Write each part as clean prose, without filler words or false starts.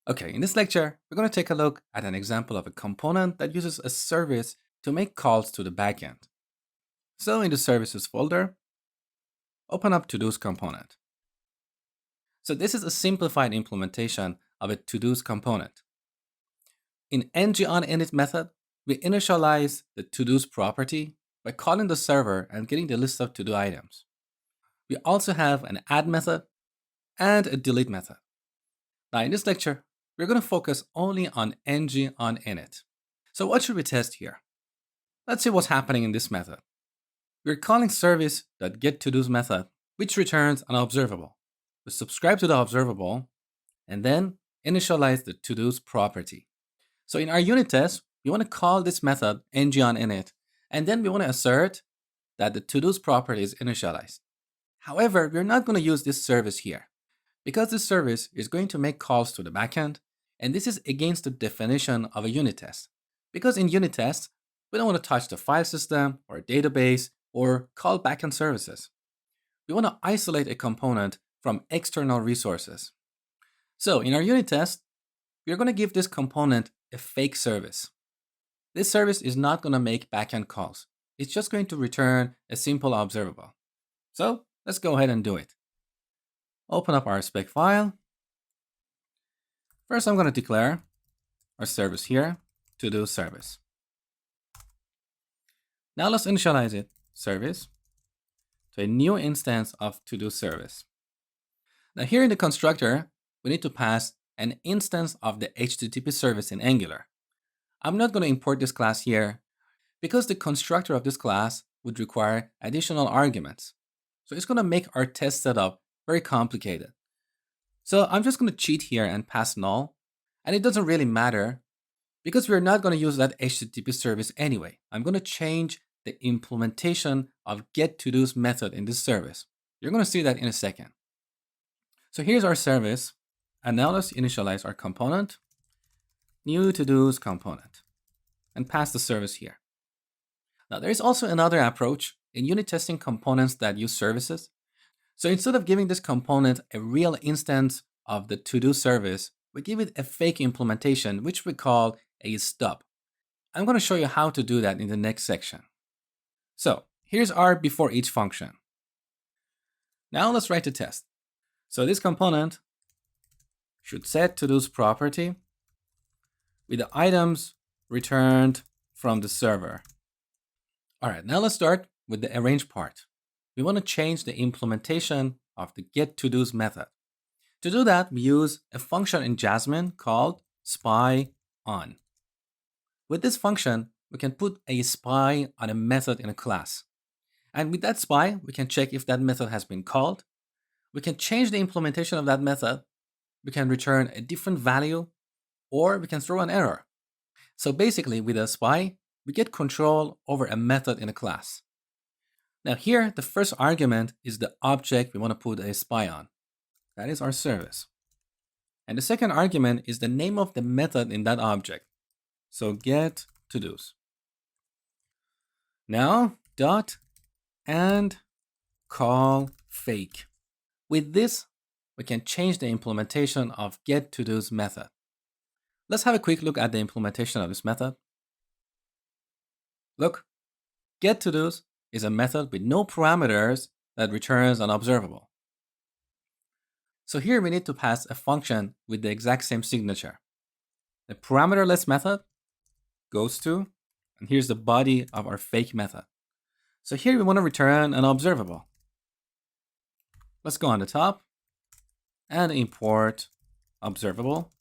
Okay, in this lecture, we're going to take a look at an example of a component that uses a service to make calls to the backend. So in the services folder, open up to-dos component. So this is a simplified implementation of a to-dos component. In ngOnInit method, we initialize the to-dos property by calling the server and getting the list of to-do items. We also have an add method and a delete method. Now in this lecture, we're going to focus only on ngOnInit. So what should we test here? Let's see what's happening in this method. We're calling service.getToDo's method, which returns an observable. We subscribe to the observable and then initialize the to-dos property. So in our unit test, we want to call this method ngOnInit, and then we want to assert that the to-dos property is initialized. However, we're not going to use this service here because this service is going to make calls to the backend, and this is against the definition of a unit test. Because in unit tests, we don't want to touch the file system or a database or call backend services. We want to isolate a component from external resources. So in our unit test, we're going to give this component a fake service. This service is not going to make backend calls. It's just going to return a simple observable. So let's go ahead and do it. Open up our spec file. First, I'm going to declare our service here, to-do service. Now let's initialize it, service, to a new instance of to-do service. Now here in the constructor, we need to pass an instance of the HTTP service in Angular. I'm not going to import this class here because the constructor of this class would require additional arguments. So it's going to make our test setup very complicated. So I'm just going to cheat here and pass null. And it doesn't really matter because we're not going to use that HTTP service anyway. I'm going to change the implementation of getToDo's method in this service. You're going to see that in a second. So here's our service. And now let's initialize our component, new to-dos component, and pass the service here. Now there is also another approach in unit testing components that use services. So instead of giving this component a real instance of the to-do service, we give it a fake implementation, which we call a stub. I'm going to show you how to do that in the next section. So here's our before each function. Now let's write the test. So this component should set to-do's property with the items returned from the server. All right, now let's start with the arrange part. We want to change the implementation of the getToDo's method. To do that, we use a function in Jasmine called spy on. With this function, we can put a spy on a method in a class. And with that spy, we can check if that method has been called. We can change the implementation of that method. We can return a different value, or we can throw an error. So basically, with a spy, we get control over a method in a class. Now here, the first argument is the object we want to put a spy on. That is our service. And the second argument is the name of the method in that object. So get to-dos. Now dot and call fake. With this, we can change the implementation of getToDo's method. Let's have a quick look at the implementation of this method. Look, getToDo's is a method with no parameters that returns an observable. So here we need to pass a function with the exact same signature. The parameterless method goes to, and here's the body of our fake method. So here we want to return an observable. Let's go on the top and import observable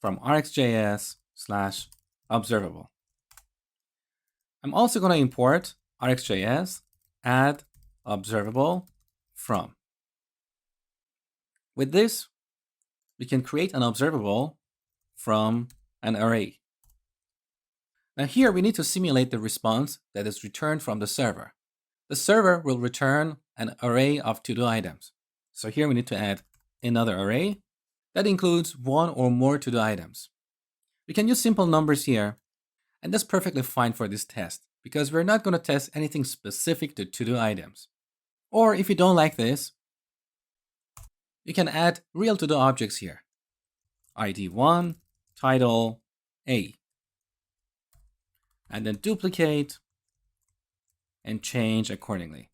from rxjs/observable. I'm also going to import rxjs add observable from. With this, we can create an observable from an array. Now here we need to simulate the response that is returned from the server. The server will return an array of to-do items. So here we need to add another array that includes one or more to-do items. We can use simple numbers here, and that's perfectly fine for this test because we're not going to test anything specific to items. Or if you don't like this, you can add real to-do objects here. ID1, title A, and then duplicate and change accordingly.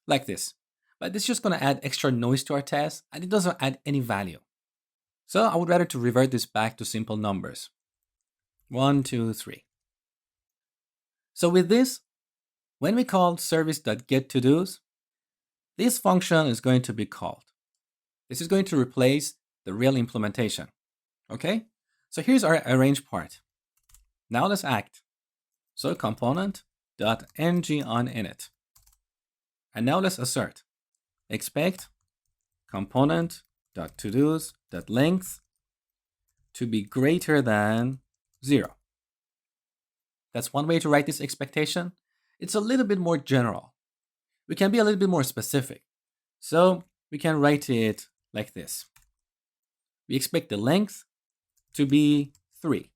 Like this. But it's just going to add extra noise to our test, and it doesn't add any value. So I would rather to revert this back to simple numbers. 1, 2, 3. So with this, when we call service.getToDos, this function is going to be called. This is going to replace the real implementation. Okay? So here's our arrange part. Now let's act. So component.ng on init. And now let's assert. Expect component.todos.length to be greater than 0. That's one way to write this expectation. It's a little bit more general. We can be a little bit more specific. So we can write it like this. We expect the length to be 3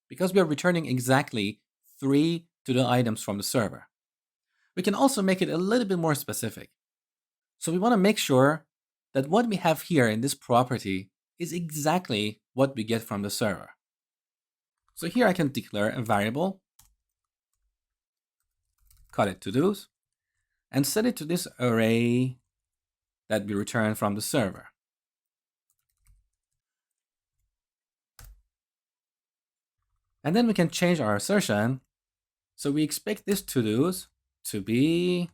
because we are returning exactly 3 to the items from the server. We can also make it a little bit more specific. So we want to make sure that what we have here in this property is exactly what we get from the server. So here I can declare a variable, call it todos, and set it to this array that we return from the server. And then we can change our assertion. So we expect this todos to be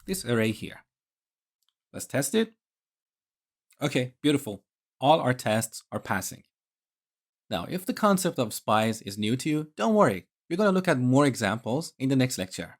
this array here. Let's test it. Okay, beautiful. All our tests are passing. Now, if the concept of spies is new to you, don't worry. We're going to look at more examples in the next lecture.